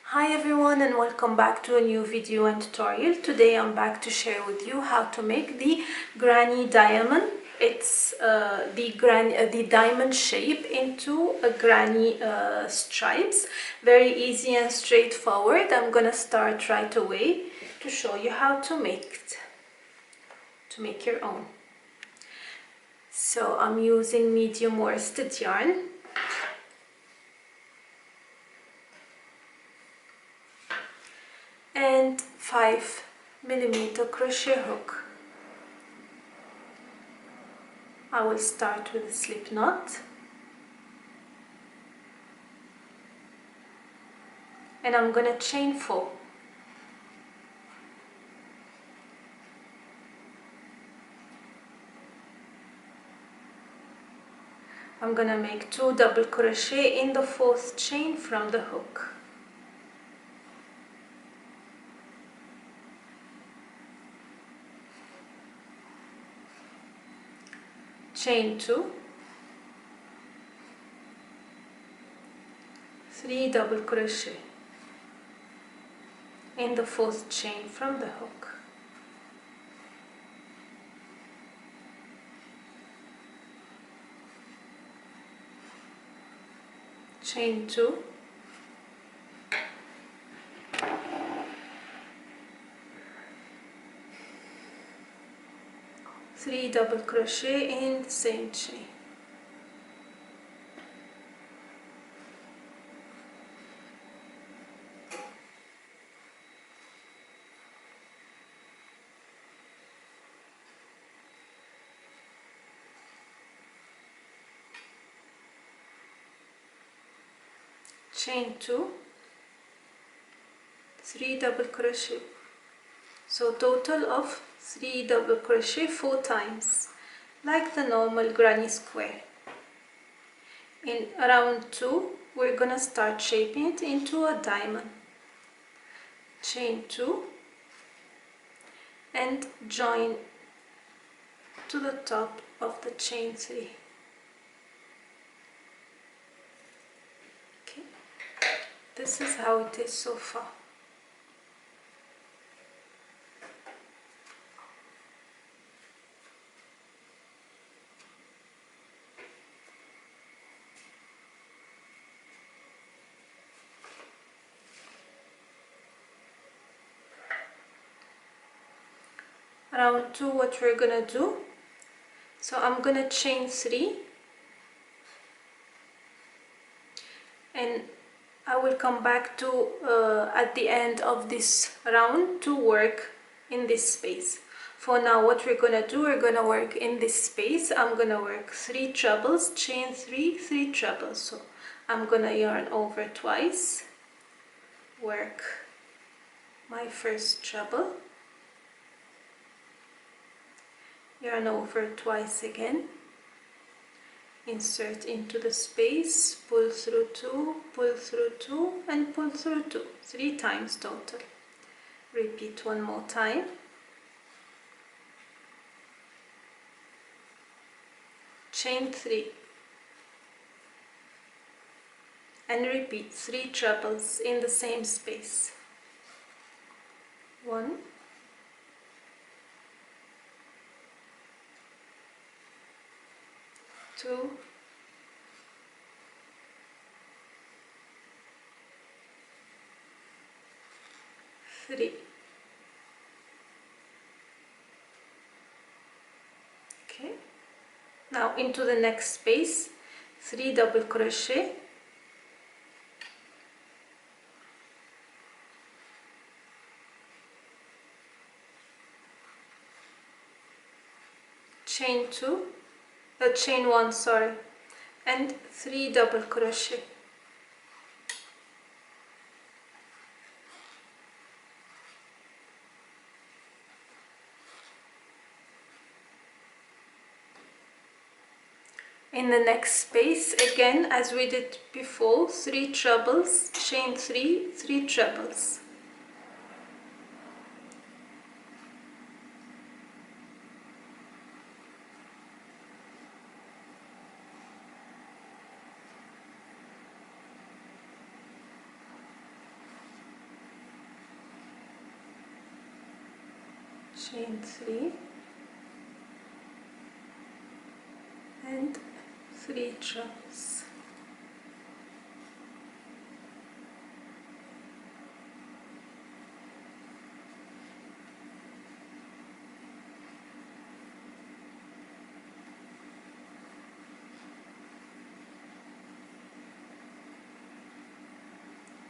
Hi everyone, and welcome back to a new video and tutorial. Today I'm back to share with you how to make the granny diamond. It's the diamond shape into a granny stripes. Very easy and straightforward. I'm gonna start right away to show you how to make your own. So I'm using medium worsted yarn. And 5mm crochet hook. I will start with a slip knot, and I'm gonna chain 4. I'm gonna make 2 double crochet in the 4th chain from the hook. Chain 2, 3 double crochet in the 4th chain from the hook. Chain 2, 3 double crochet in the same chain. Chain 2, 3 double crochet. So total of 3 double crochet 4 times, like the normal granny square. In round 2, we're gonna start shaping it into a diamond. Chain 2 and join to the top of the chain 3. Okay, this is how it is so far. Round 2, what we're gonna do, so I'm gonna chain 3 and I will come back to at the end of this round to work in this space. For now, what we're gonna do, we're gonna work in this space. I'm gonna work 3 trebles, chain 3, 3 trebles. So I'm gonna yarn over twice, work my first treble, yarn over twice again, insert into the space, pull through 2 and pull through 2, 3 times total. Repeat one more time. Chain 3 and repeat 3 trebles in the same space. 1, 2, 3. Okay, now into the next space, 3 double crochet, chain 1, sorry, and 3 double crochet. In the next space, again as we did before, 3 trebles, chain 3, 3 trebles. chain 3 and 3 trebles.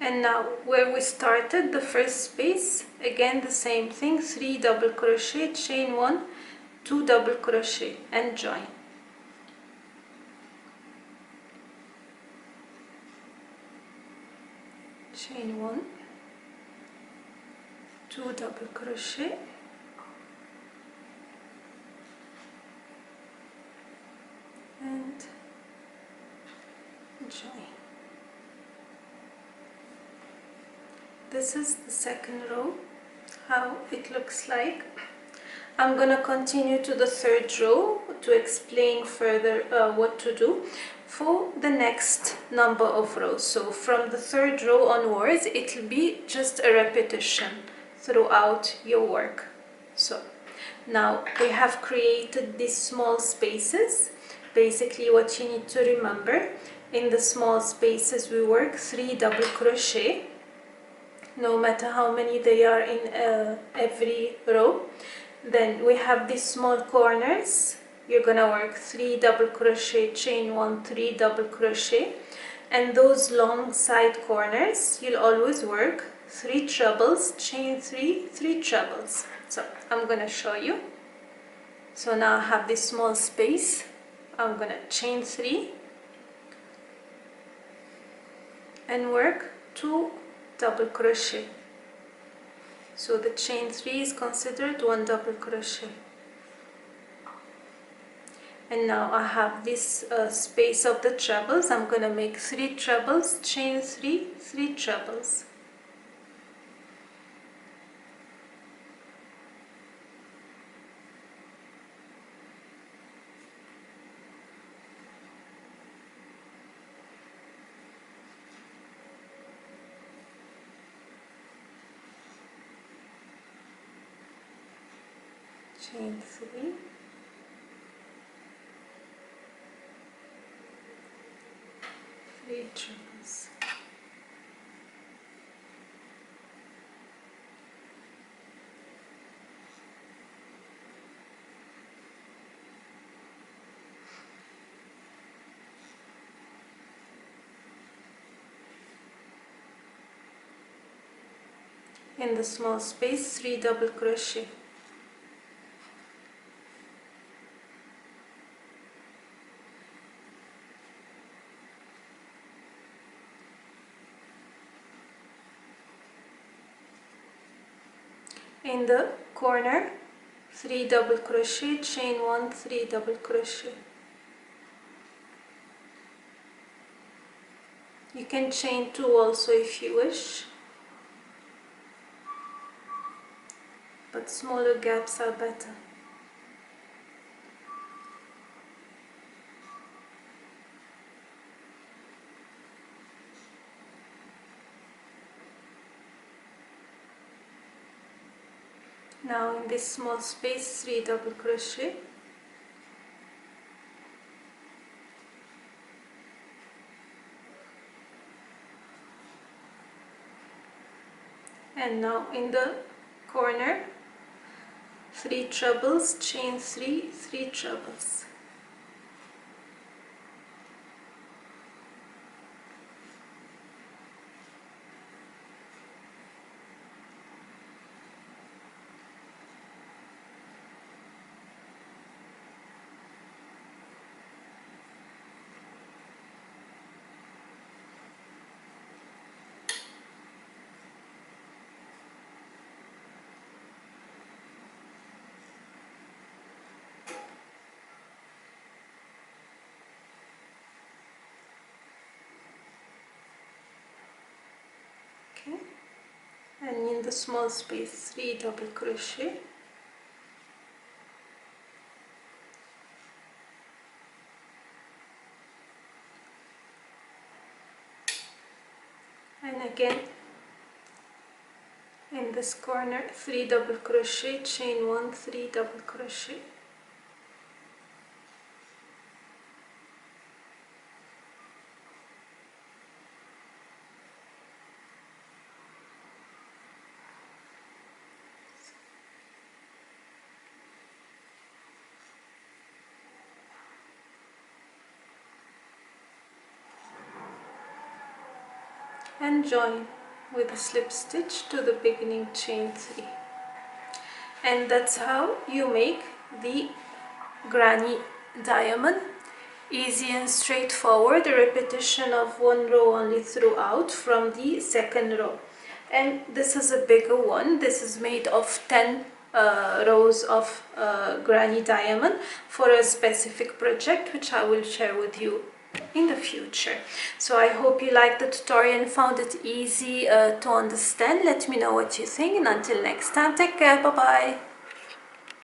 And now where we started the first space, again the same thing, 3 double crochet, chain 1, 2 double crochet and join. Chain 1, 2 double crochet and join. This is the second row, how it looks like. I'm gonna continue to the third row to explain further what to do for the next number of rows. So from the third row onwards, it'll be just a repetition throughout your work. So now we have created these small spaces. Basically what you need to remember, in the small spaces we work 3 double crochet, no matter how many they are in every row. Then we have these small corners. You're gonna work 3 double crochet, chain 1, 3 double crochet, and those long side corners you'll always work 3 trebles, chain 3, 3 trebles. So I'm gonna show you. So now I have this small space. I'm gonna chain 3 and work 2 double crochet. So the chain 3 is considered 1 double crochet. And now I have this space of the trebles. I'm gonna make 3 trebles, chain 3, 3 trebles. Chain 3, three trebles. In the small space, 3 double crochet. In the corner, 3 double crochet, chain 1, 3 double crochet. You can chain 2 also if you wish, but smaller gaps are better. Now in this small space, 3 double crochet. And now in the corner, 3 trebles, chain 3, 3 trebles. Okay, and in the small space, 3 double crochet. And again in this corner, 3 double crochet, chain 1, 3 double crochet, and join with a slip stitch to the beginning chain 3. And that's how you make the granny diamond. Easy and straightforward, a repetition of one row only throughout from the second row. And this is a bigger one. This is made of 10 rows of granny diamond for a specific project, which I will share with you in the future. So I hope you liked the tutorial and found it easy to understand. Let me know what you think, and until next time, take care. Bye bye.